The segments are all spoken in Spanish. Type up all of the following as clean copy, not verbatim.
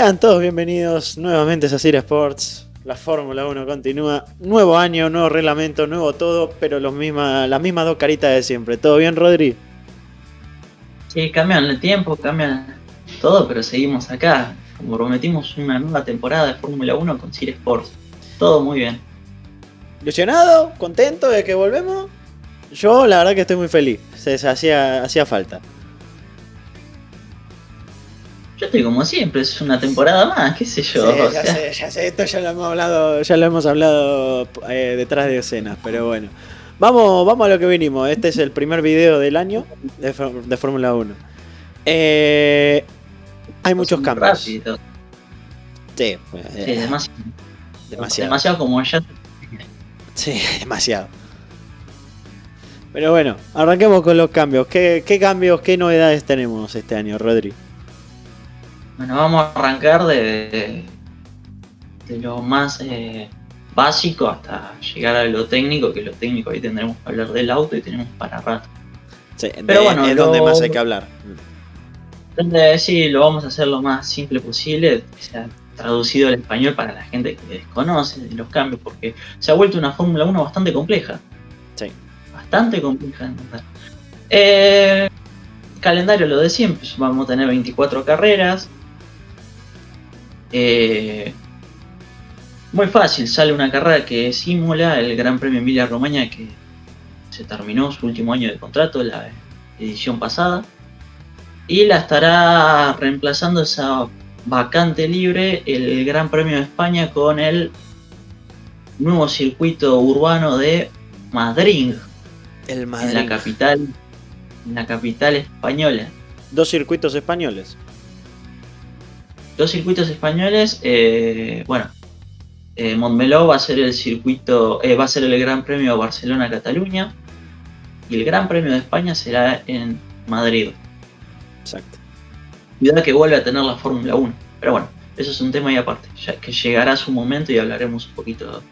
Sean todos bienvenidos nuevamente a Sir Sports. La Fórmula 1 continúa. Nuevo año, nuevo reglamento, nuevo todo, pero las mismas dos caritas de siempre. ¿Todo bien, Rodri? Sí, cambian el tiempo, cambian todo, pero seguimos acá. Como prometimos una nueva temporada de Fórmula 1 con Sir Sports. Todo muy bien. ¿Ilusionado? ¿Contento de que volvemos? Yo la verdad que estoy muy feliz. Hacía falta. Yo estoy como siempre, es una temporada más, qué sé yo. Sí, ya sé, esto ya lo hemos hablado detrás de escenas, pero bueno. Vamos a lo que vinimos. Este es el primer video del año de Fórmula 1. Hay muchos cambios. Rápido. Sí, demasiado como ya. Sí, demasiado. Pero bueno, arranquemos con los cambios. ¿Qué cambios, qué novedades tenemos este año, Rodri? Bueno, vamos a arrancar de lo más básico hasta llegar a lo técnico, que lo técnico ahí tendremos que hablar del auto y tenemos para rato. Sí, pero bueno, es donde más hay que hablar. Sí, lo vamos a hacer lo más simple posible, que sea traducido al español para la gente que desconoce de los cambios, porque se ha vuelto una Fórmula 1 bastante compleja. Sí. Bastante compleja, en verdad. Calendario lo de siempre, vamos a tener 24 carreras. Muy fácil, sale una carrera que simula el Gran Premio Emilia Romagna, que se terminó su último año de contrato, la edición pasada, y la estará reemplazando esa vacante libre el Gran Premio de España con el nuevo circuito urbano de Madrid. El Madrid. En la capital española. Dos circuitos españoles. Montmeló va a ser el circuito, va a ser el Gran Premio Barcelona-Cataluña, y el Gran Premio de España será en Madrid. Exacto. Ciudad que vuelve a tener la Fórmula 1. Pero bueno, eso es un tema y aparte, ya que llegará su momento y hablaremos un poquito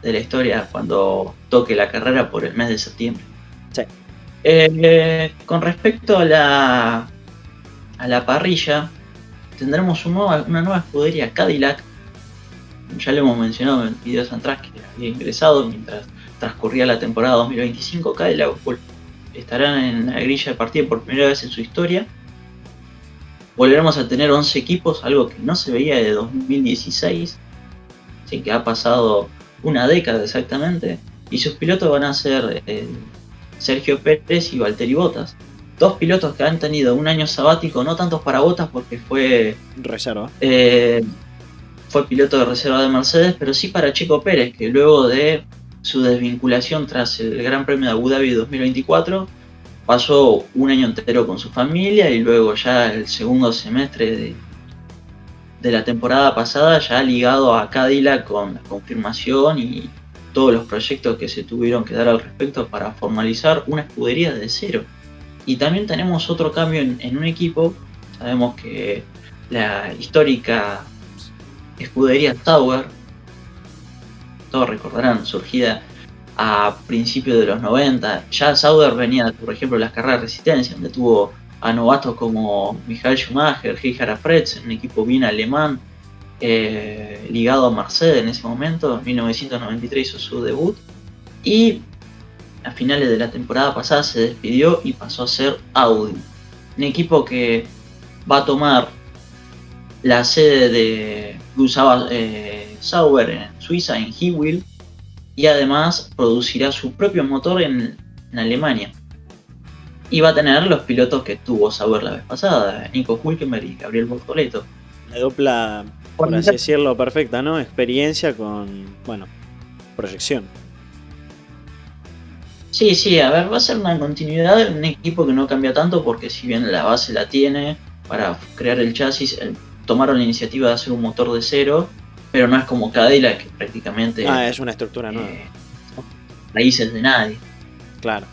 de la historia cuando toque la carrera por el mes de septiembre. Sí. Con respecto a la parrilla, tendremos una nueva escudería, Cadillac. Ya lo hemos mencionado en videos atrás, que había ingresado mientras transcurría la temporada 2025. Cadillac estarán en la grilla de partida por primera vez en su historia. Volveremos a tener 11 equipos, algo que no se veía de 2016, así que ha pasado una década exactamente, y sus pilotos van a ser Sergio Pérez y Valtteri Bottas, dos pilotos que han tenido un año sabático, no tantos para Bottas porque fue reserva, fue piloto de reserva de Mercedes, pero sí para Checo Pérez, que luego de su desvinculación tras el Gran Premio de Abu Dhabi 2024 pasó un año entero con su familia, y luego ya el segundo semestre de la temporada pasada ya ligado a Cadillac con la confirmación y todos los proyectos que se tuvieron que dar al respecto para formalizar una escudería de cero. Y también tenemos otro cambio en un equipo. Sabemos que la histórica escudería Sauber, todos recordarán, surgida a principios de los 90, ya Sauber venía, por ejemplo, las carreras de resistencia, donde tuvo a novatos como Michael Schumacher, Richard Fretz, un equipo bien alemán, ligado a Mercedes en ese momento. En 1993 hizo su debut, y a finales de la temporada pasada se despidió y pasó a ser Audi, un equipo que va a tomar la sede que usaba Sauber en Suiza, en Hewil, y además producirá su propio motor en Alemania. Y va a tener los pilotos que tuvo Sauber la vez pasada, Nico Hülkenberg y Gabriel Bortoleto. La dupla, por así decirlo, perfecta, ¿no? Experiencia con, proyección. Sí, a ver, va a ser una continuidad de un equipo que no cambia tanto, porque si bien la base la tiene para crear el chasis, tomaron la iniciativa de hacer un motor de cero, pero no es como Cadillac, que prácticamente es una estructura nueva. Raíces de nadie. Claro.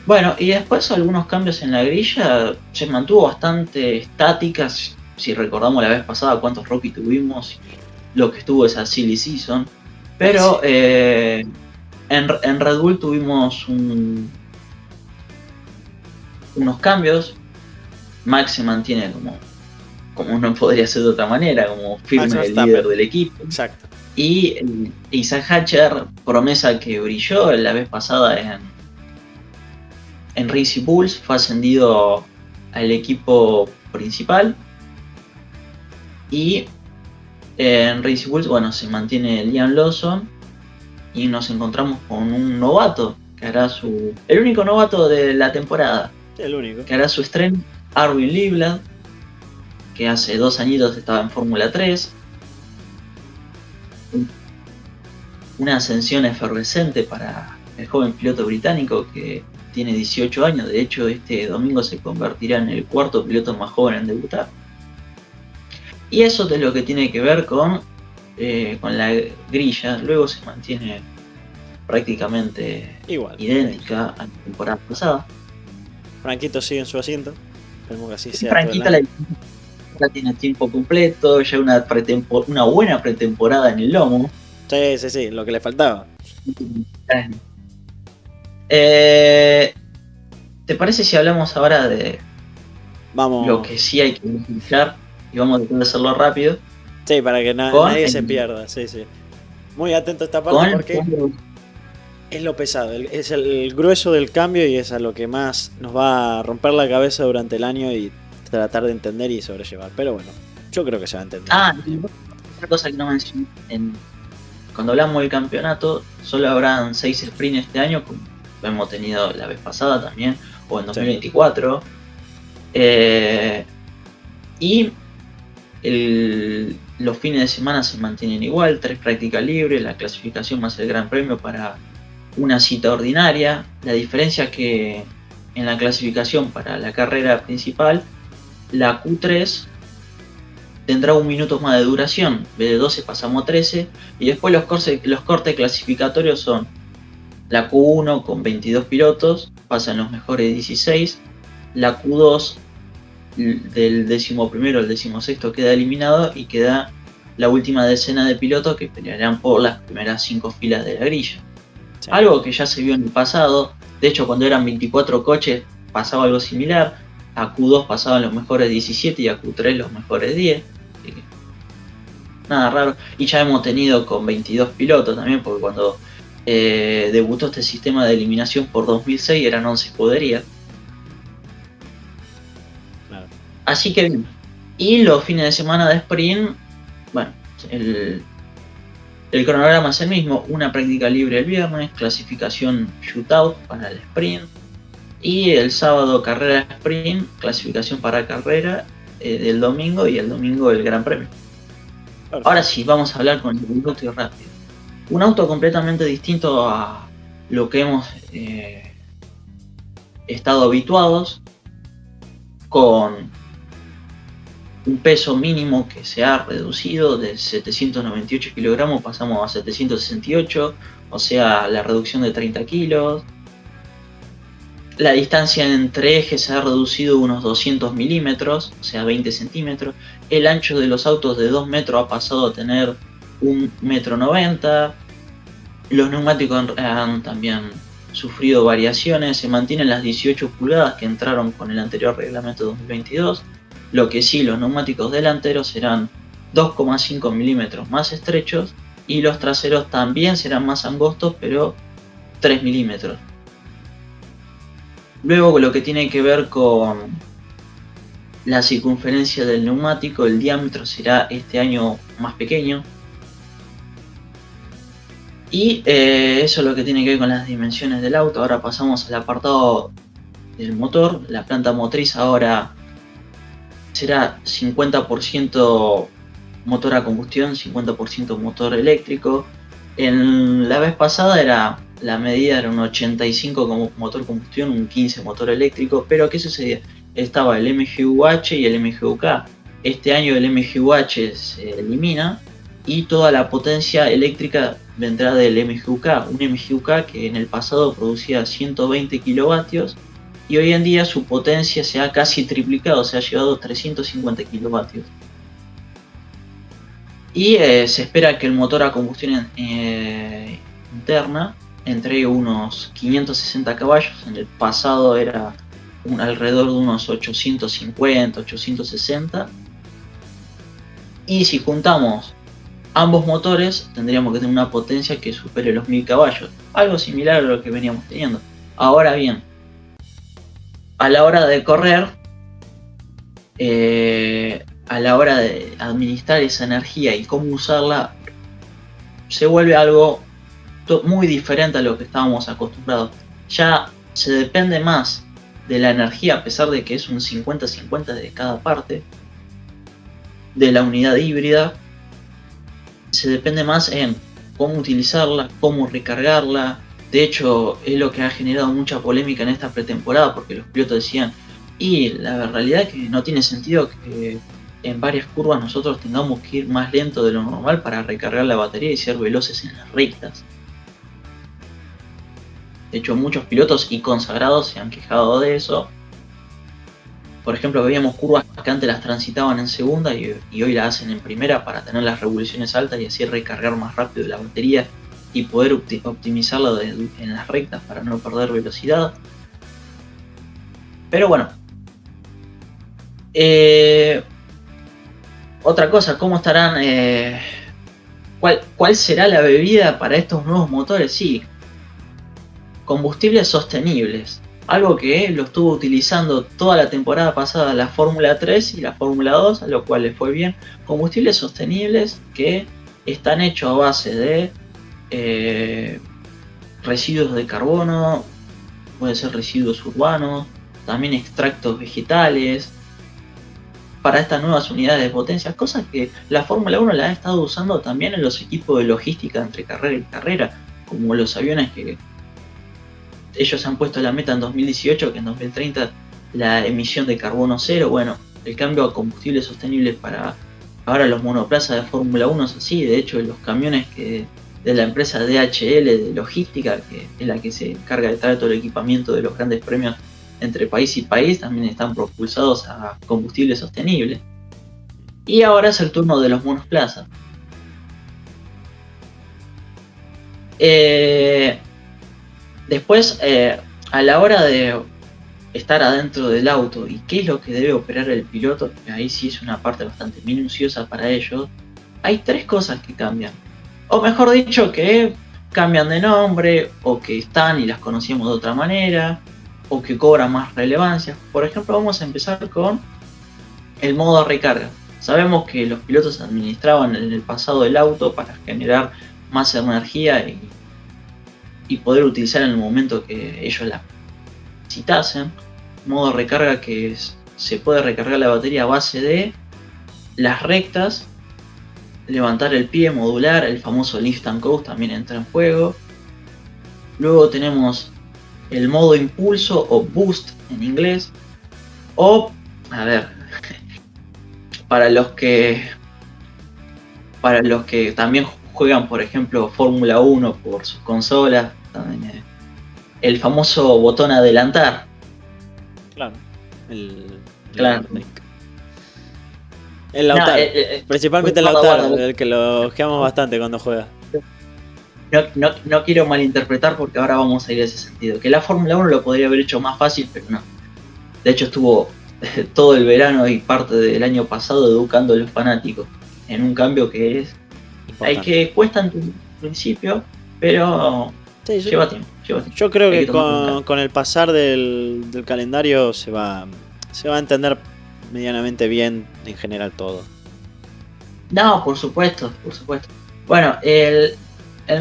Bueno, y después algunos cambios en la grilla. Se mantuvo bastante estática. Si recordamos la vez pasada cuántos rookies tuvimos y lo que estuvo esa silly season. Pero en Red Bull tuvimos unos cambios. Max se mantiene como como no podría ser de otra manera, como firme el líder del equipo. Exacto. Y Isaac Hatcher, promesa que brilló la vez pasada en Racing Bulls, fue ascendido al equipo principal. Y en Racing Bulls, bueno, se mantiene Liam Lawson y nos encontramos con un novato que hará el único novato de la temporada. El único. Que hará su estreno, Arvin Livland, que hace 2 añitos estaba en Fórmula 3. Una ascensión efervescente para el joven piloto británico que tiene 18 años. De hecho, este domingo se convertirá en el 4º piloto más joven en debutar. Y eso es lo que tiene que ver con la grilla. Luego se mantiene prácticamente idéntica a la temporada pasada. Franquito sigue en su asiento. Esperemos que así sea. Franquita la tiene tiempo completo, ya una buena pretemporada en el lomo. Sí, lo que le faltaba. ¿Te parece si hablamos ahora de lo que sí hay que escuchar? Y vamos a tratar de hacerlo rápido. Sí, para que nadie se pierda. Sí. Muy atento a esta parte porque es lo pesado, es el grueso del cambio y es a lo que más nos va a romper la cabeza durante el año y tratar de entender y sobrellevar. Pero bueno, yo creo que se va a entender. Y otra cosa que no mencioné, cuando hablamos del campeonato, solo habrán 6 sprints este año, como lo hemos tenido la vez pasada también, o en 2024. Y los fines de semana se mantienen igual, 3 prácticas libres, la clasificación más el Gran Premio para una cita ordinaria. La diferencia es que en la clasificación para la carrera principal, la Q3 tendrá 1 minuto más de duración, en vez de 12 pasamos a 13, y después los cortes clasificatorios son la Q1 con 22 pilotos, pasan los mejores 16, la Q2 del 11º al 16º queda eliminado y queda la última decena de pilotos que pelearán por las primeras 5 filas de la grilla. Sí. Algo que ya se vio en el pasado, de hecho cuando eran 24 coches pasaba algo similar, a Q2 pasaban los mejores 17 y a Q3 los mejores 10. Nada raro, y ya hemos tenido con 22 pilotos también, porque cuando debutó este sistema de eliminación por 2006 eran 11 escuderías. Claro. Así que bien, y los fines de semana de sprint, bueno, el cronograma es el mismo, una práctica libre el viernes, clasificación shootout para el sprint, y el sábado carrera sprint, clasificación para carrera del domingo, y el domingo el Gran Premio. Perfecto. Ahora sí, vamos a hablar con el auto rápido. Un auto completamente distinto a lo que hemos estado habituados, con un peso mínimo que se ha reducido de 798 kilogramos, pasamos a 768, o sea, la reducción de 30 kilos. La distancia entre ejes se ha reducido unos 200 milímetros, o sea 20 centímetros. El ancho de los autos de 2 metros ha pasado a tener 1,90 m. Los neumáticos han también sufrido variaciones, se mantienen las 18 pulgadas que entraron con el anterior reglamento 2022. Lo que sí, los neumáticos delanteros serán 2,5 milímetros más estrechos y los traseros también serán más angostos, pero 3 milímetros. Luego, lo que tiene que ver con la circunferencia del neumático, el diámetro será este año más pequeño. Y eso es lo que tiene que ver con las dimensiones del auto. Ahora pasamos al apartado del motor. La planta motriz ahora será 50% motor a combustión, 50% motor eléctrico. En la vez pasada la medida era un 85 como motor combustión, un 15 motor eléctrico, pero ¿qué sucedía? Estaba el MGU-H y el MGU-K. Este año el MGU-H se elimina y toda la potencia eléctrica vendrá del MGU-K, un MGU-K que en el pasado producía 120 kilovatios y hoy en día su potencia se ha casi triplicado, se ha llevado a 350 kilovatios. Y se espera que el motor a combustión interna entregue unos 560 caballos, en el pasado era alrededor de unos 850, 860. Y si juntamos ambos motores, tendríamos que tener una potencia que supere los 1000 caballos. Algo similar a lo que veníamos teniendo. Ahora bien, a la hora de correr, a la hora de administrar esa energía y cómo usarla, se vuelve algo muy diferente a lo que estábamos acostumbrados. Ya se depende más de la energía, a pesar de que es un 50-50 de cada parte de la unidad híbrida. Se depende más en cómo utilizarla, cómo recargarla. De hecho, es lo que ha generado mucha polémica en esta pretemporada, porque los pilotos decían, y la realidad es que no tiene sentido que en varias curvas nosotros tengamos que ir más lento de lo normal para recargar la batería y ser veloces en las rectas. De hecho, muchos pilotos y consagrados se han quejado de eso. Por ejemplo, veíamos curvas que antes las transitaban en segunda y hoy las hacen en primera para tener las revoluciones altas y así recargar más rápido la batería y poder optimizarla en las rectas para no perder velocidad. Pero bueno. Otra cosa, ¿cómo estarán? ¿Cuál será la bebida para estos nuevos motores? Sí, combustibles sostenibles. Algo que lo estuvo utilizando toda la temporada pasada la Fórmula 3 y la Fórmula 2, a lo cual le fue bien. Combustibles sostenibles que están hechos a base de residuos de carbono, puede ser residuos urbanos, también extractos vegetales, para estas nuevas unidades de potencia, cosas que la Fórmula 1 la ha estado usando también en los equipos de logística entre carrera y carrera, como los aviones que ellos han puesto la meta en 2018, que en 2030 la emisión de carbono cero. Bueno, el cambio a combustibles sostenibles para ahora los monoplazas de Fórmula 1 es así. De hecho, los camiones de la empresa DHL de logística, que es la que se encarga de traer todo el equipamiento de los grandes premios entre país y país, también están propulsados a combustible sostenible. Y ahora es el turno de los monoplazas. Después, a la hora de estar adentro del auto y qué es lo que debe operar el piloto, que ahí sí es una parte bastante minuciosa para ellos, hay 3 cosas que cambian. O mejor dicho, que cambian de nombre, o que están y las conocíamos de otra manera, o que cobran más relevancia. Por ejemplo, vamos a empezar con el modo recarga. Sabemos que los pilotos administraban en el pasado el auto para generar más energía y poder utilizar en el momento que ellos la necesitasen. Modo recarga que se puede recargar la batería a base de las rectas, levantar el pie, modular, el famoso lift and coast también entra en juego. Luego tenemos el modo impulso o boost en inglés, o, a ver, para los que también juegan, por ejemplo, Fórmula 1 por sus consolas, también, el famoso botón adelantar. Claro. Claro. El Lautaro. Principalmente el Lautaro, el que lo ojeamos bastante cuando juega. No quiero malinterpretar porque ahora vamos a ir a ese sentido. Que la Fórmula 1 lo podría haber hecho más fácil, pero no. De hecho estuvo todo el verano y parte del año pasado educando a los fanáticos en un cambio que es hay que cuesta en principio, pero sí, lleva tiempo. Yo creo que con el pasar del calendario se va a entender medianamente bien en general todo. No, por supuesto. Bueno, el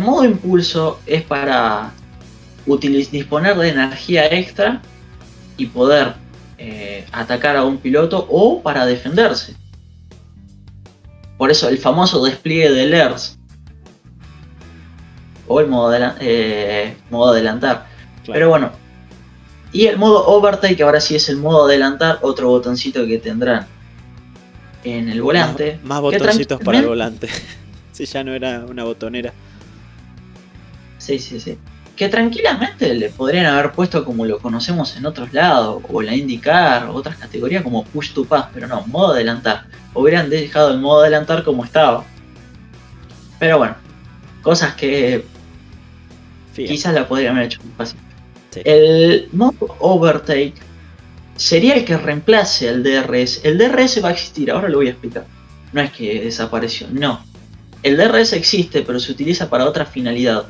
modo impulso es para disponer de energía extra y poder atacar a un piloto o para defenderse. Por eso el famoso despliegue de LERS o el modo adelantar. Claro. Pero bueno, y el modo overtake, ahora sí es el modo adelantar, otro botoncito que tendrán en el volante. Más botoncitos para el volante. Si ya no era una botonera. Sí. Que tranquilamente le podrían haber puesto como lo conocemos en otros lados, o la IndyCar, o otras categorías como push to pass, pero no, modo adelantar. Hubieran dejado el modo adelantar como estaba. Pero bueno, cosas que quizás la podrían haber hecho más fácil. Sí. El modo overtake sería el que reemplace al DRS. El DRS va a existir, ahora lo voy a explicar. no es que desapareció, no. El DRS existe, pero se utiliza para otra finalidad.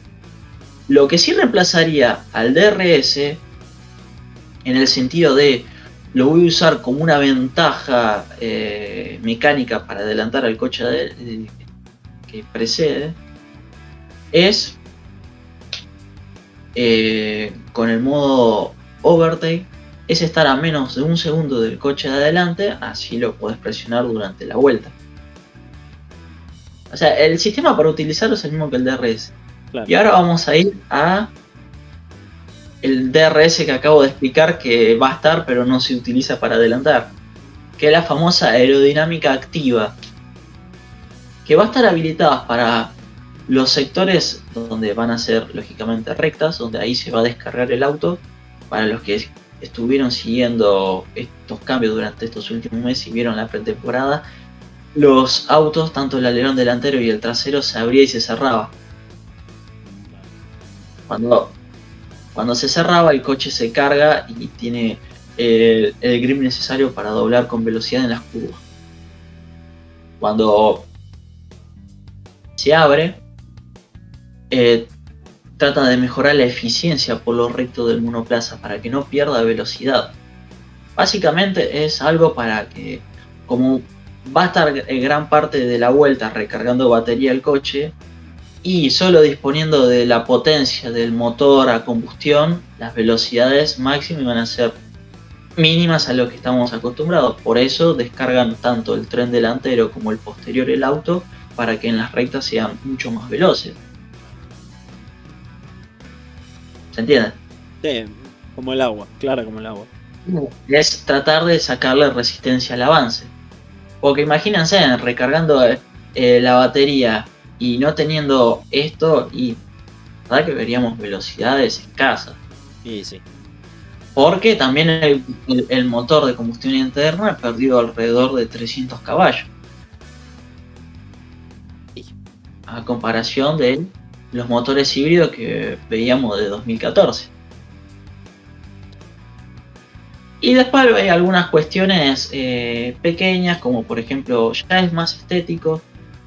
Lo que sí reemplazaría al DRS, en el sentido de lo voy a usar como una ventaja mecánica para adelantar al coche que precede, es con el modo overtake, es estar a menos de un segundo del coche de adelante, así lo podés presionar durante la vuelta. O sea, el sistema para utilizarlo es el mismo que el DRS. Claro. Y ahora vamos a ir a el DRS que acabo de explicar, que va a estar pero no se utiliza para adelantar, que es la famosa aerodinámica activa, que va a estar habilitada para los sectores donde van a ser lógicamente rectas, donde ahí se va a descargar el auto. Para los que estuvieron siguiendo estos cambios durante estos últimos meses y vieron la pretemporada, los autos, tanto el alerón delantero y el trasero, se abría y se cerraba. Cuando se cerraba, el coche se carga y tiene el grip necesario para doblar con velocidad en las curvas. Cuando se abre, trata de mejorar la eficiencia por lo recto del monoplaza para que no pierda velocidad. Básicamente es algo para que, como va a estar gran parte de la vuelta recargando batería el coche y solo disponiendo de la potencia del motor a combustión, las velocidades máximas van a ser mínimas a lo que estamos acostumbrados. Por eso descargan tanto el tren delantero como el posterior el auto, para que en las rectas sean mucho más veloces. ¿Se entiende? Sí, como el agua, claro, como el agua. Es tratar de sacarle resistencia al avance. Porque imagínense, recargando la batería y no teniendo esto, y la verdad que veríamos velocidades escasas. Sí. Porque también el motor de combustión interna ha perdido alrededor de 300 caballos. A comparación de los motores híbridos que veíamos de 2014. Y después hay algunas cuestiones pequeñas, como por ejemplo, ya es más estético.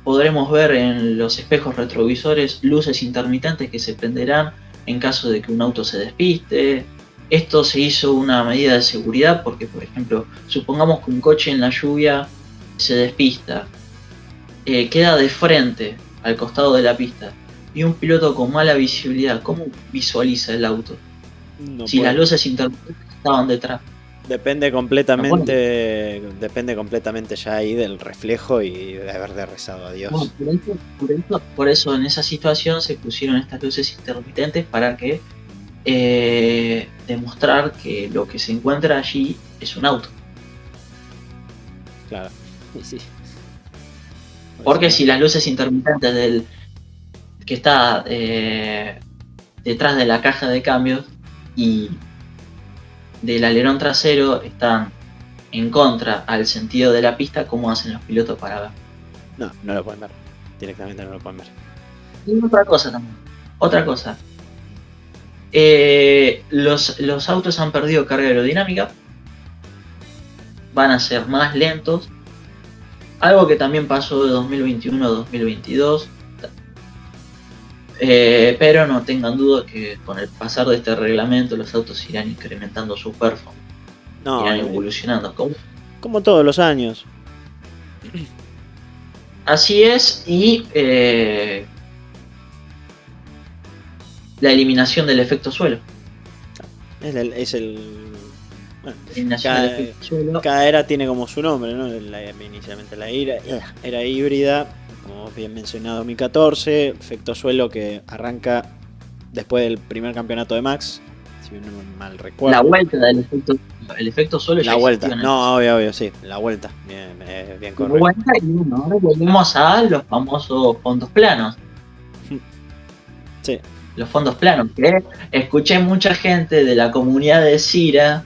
Podremos ver en los espejos retrovisores luces intermitentes que se prenderán en caso de que un auto se despiste. Esto se hizo una medida de seguridad porque, por ejemplo, supongamos que un coche en la lluvia se despista, queda de frente al costado de la pista, y un piloto con mala visibilidad, ¿cómo visualiza el auto? No si puede. Las luces intermitentes estaban detrás. Depende completamente ya ahí del reflejo y de haberle rezado a Dios. Bueno, por eso en esa situación se pusieron estas luces intermitentes para que demostrar que lo que se encuentra allí es un auto. Claro, sí. Porque si las luces intermitentes del que está detrás de la caja de cambios y del alerón trasero están en contra al sentido de la pista, ¿cómo hacen los pilotos para ver? No lo pueden ver. Directamente no lo pueden ver. Y otra cosa también. Los autos han perdido carga aerodinámica. Van a ser más lentos. Algo que también pasó de 2021 a 2022. Pero no tengan duda que con el pasar de este reglamento los autos irán incrementando su performance. Irán evolucionando. Como todos los años. Así es. Y la eliminación del efecto suelo. Cada era tiene como su nombre, ¿no? Inicialmente la era híbrida, como bien mencionado, 2014, efecto suelo que arranca después del primer campeonato de Max, si no mal recuerdo. La vuelta del efecto suelo. La vuelta, no, obvio, sí, la vuelta, bien correcto. La vuelta, y bueno, ahora volvemos a los famosos fondos planos. Sí. Los fondos planos, que escuché mucha gente de la comunidad de Cira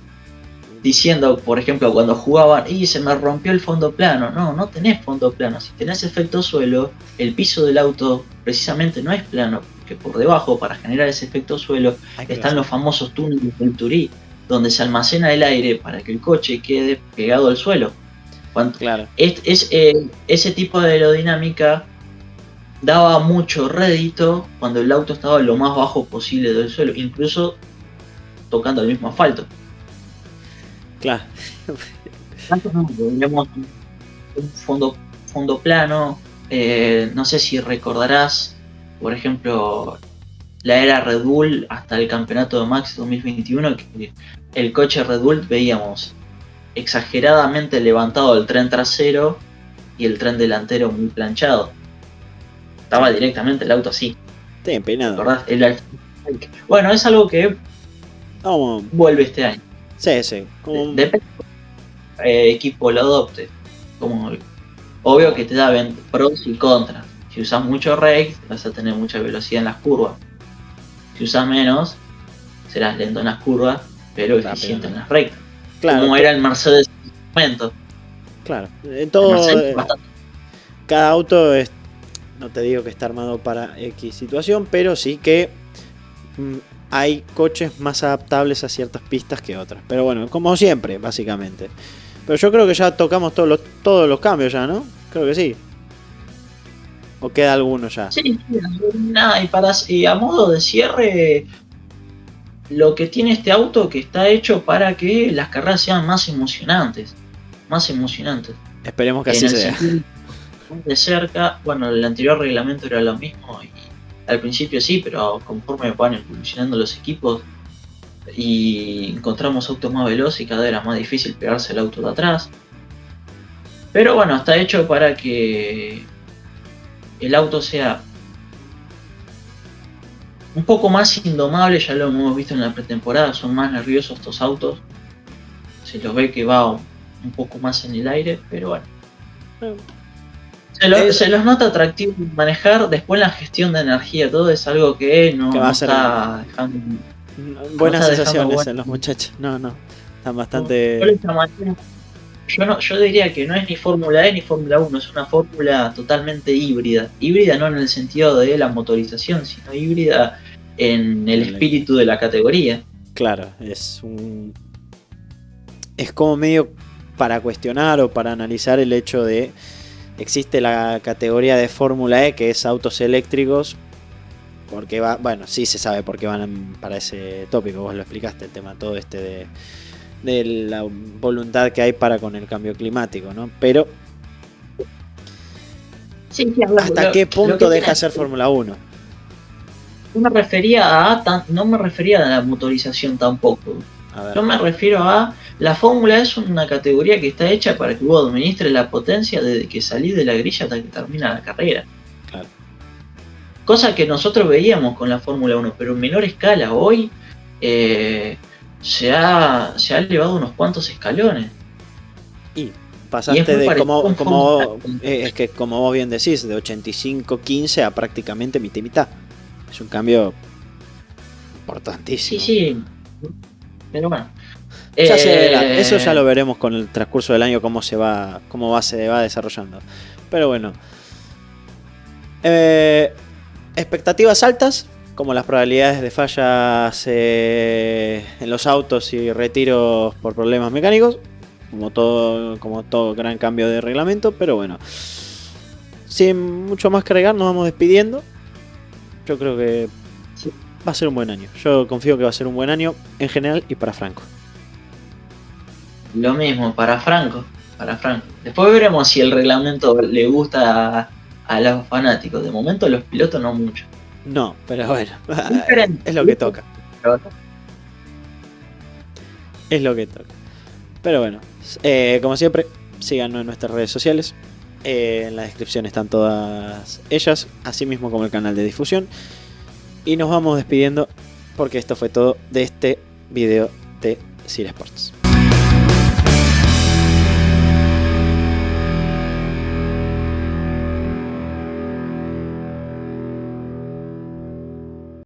diciendo, por ejemplo, cuando jugaban, y se me rompió el fondo plano. No tenés fondo plano. Si tenés efecto suelo, el piso del auto precisamente no es plano, porque por debajo, para generar ese efecto suelo, están los famosos túneles del Turí, donde se almacena el aire para que el coche quede pegado al suelo. Claro. Ese tipo de aerodinámica daba mucho rédito cuando el auto estaba lo más bajo posible del suelo, incluso tocando el mismo asfalto. Claro. Tenemos un fondo plano. No sé si recordarás, por ejemplo, la era Red Bull hasta el campeonato de Max 2021, que el coche Red Bull veíamos exageradamente levantado el tren trasero y el tren delantero muy planchado. Estaba directamente el auto así. Sí, empinado. Bueno, es algo que vuelve este año. Sí. Depende equipo lo adopte. Obvio que te da pros y contras. Si usas mucho rake, vas a tener mucha velocidad en las curvas. Si usas menos, serás lento en las curvas, pero eficiente en las rectas. Claro, como era el Mercedes en ese momento. Claro, en todo. Cada auto es, no te digo que está armado para X situación, pero sí que hay coches más adaptables a ciertas pistas que otras. Pero bueno, como siempre, básicamente. Pero yo creo que ya tocamos todos los cambios ya, ¿no? Creo que sí. ¿O queda alguno ya? Sí, nada, y a modo de cierre, lo que tiene este auto que está hecho para que las carreras sean más emocionantes. Esperemos que así sea. De cerca, bueno, el anterior reglamento era lo mismo y al principio sí, pero conforme van evolucionando los equipos y encontramos autos más veloces y cada vez era más difícil pegarse el auto de atrás. Pero bueno, está hecho para que el auto sea un poco más indomable, ya lo hemos visto en la pretemporada, son más nerviosos estos autos. Se los ve que va un poco más en el aire, pero bueno. Se los nota atractivos manejar. Después la gestión de energía, todo es algo que no está dejando buenas sensaciones en los muchachos. No, están bastante. Yo diría que no es ni Fórmula E ni Fórmula 1, es una fórmula totalmente híbrida. Híbrida no en el sentido de la motorización, sino híbrida en el espíritu de la categoría. Claro, es como medio para cuestionar o para analizar el hecho de existe la categoría de Fórmula E que es autos eléctricos, porque sí se sabe por qué van para ese tópico, vos lo explicaste, el tema todo de la voluntad que hay para con el cambio climático, ¿no? Pero sí, ¿hasta qué punto deja ser Fórmula 1? No me refería a la motorización tampoco. Yo me refiero a la Fórmula es una categoría que está hecha para que vos administres la potencia desde que salís de la grilla hasta que termina la carrera. Claro. Cosa que nosotros veíamos con la Fórmula 1, pero en menor escala. Hoy se ha elevado unos cuantos escalones. Y pasaste de es que como vos bien decís, de 85-15 a prácticamente mitad. Es un cambio importantísimo. Sí. Pero bueno. Ya se verá. Eso ya lo veremos con el transcurso del año, cómo se va desarrollando. Pero bueno. Expectativas altas, como las probabilidades de fallas en los autos y retiros por problemas mecánicos, como todo gran cambio de reglamento, pero bueno, sin mucho más que agregar, nos vamos despidiendo. Yo creo que va a ser un buen año. Yo confío que va a ser un buen año en general y para Franco. Lo mismo, para Franco. Después veremos si el reglamento le gusta a los fanáticos. De momento los pilotos no mucho. No, pero bueno, es lo que toca. Es lo que toca. Pero bueno, como siempre, síganos en nuestras redes sociales. En la descripción están todas ellas, así mismo como el canal de difusión. Y nos vamos despidiendo porque esto fue todo de este video de Cir Sports.